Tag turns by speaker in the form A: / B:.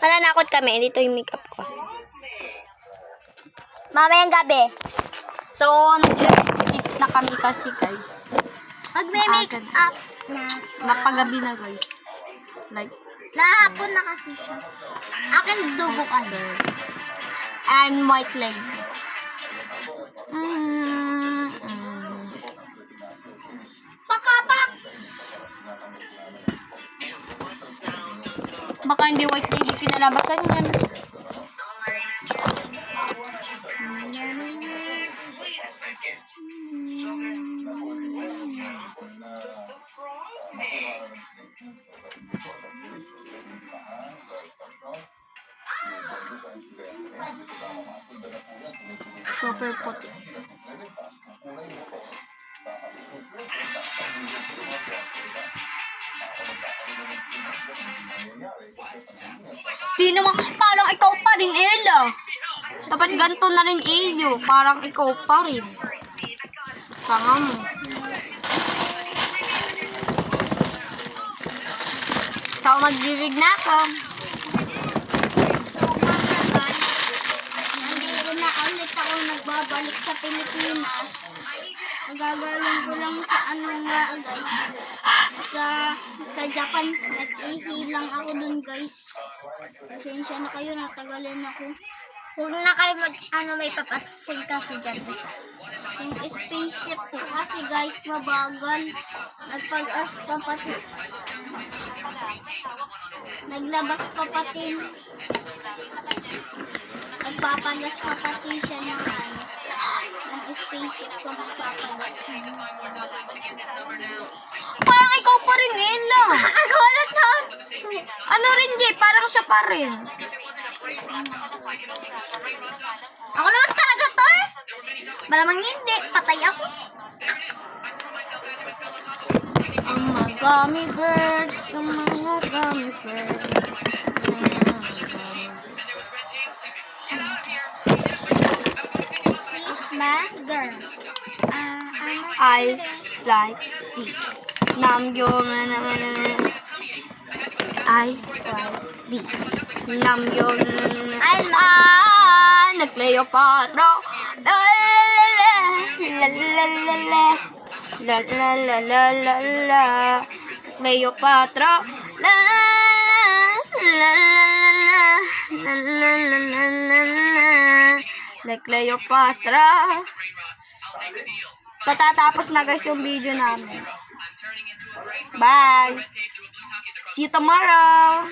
A: Mananakot kami. Dito yung makeup ko. Mamayang gabi. So, nag-lipstick na kami kasi, guys.
B: Magme-make up na.
A: Napagabi na, guys. Like,
B: Nahapon na kasi siya. Akin duguan.
A: and white leg.
B: Pakapak!
A: Baka hindi white leg yung kinalabasan yan. Super puti. Di naman, parang ikaw pa rin, Ella. Dapat ganito na rin, Elio. Parang ikaw pa rin. Tanga mo. So, magbibig na ako.
B: Nandito na ulit ako nagbabalik sa Pilipinas. Nagagaling ko lang sa ano nga, guys. Sa Japan, nag-ihi lang ako dun, guys. Pasensya na kayo, natagalan ako. Huwag na kayo may papatsin kasi dyan. Yung spaceship ko kasi, guys, mabagal. Nagpag-as pa pati. Naglabas pa pati. Nagpapagas pa pati siya ng ano. Yung spaceship ko magpapagas.
A: Parang ikaw pa rin, Ella.
B: Nagulat na!
A: Ano rin, Jay? Parang siya pa rin.
B: Ako naman talaga to eh! Malamang hindi, patay ako.
A: Ang mga gummy birds, ang mga gummy birds.
B: Mother.
A: I like this. Nam yo na na na na. I like this. Nam yo na na na na. Nag-Cleopatra. La la la la la. La la la la la la. Cleopatra. La la la la la la. Like Cleopatra. Patatapos na, guys, yung video namin. Bye! See you tomorrow!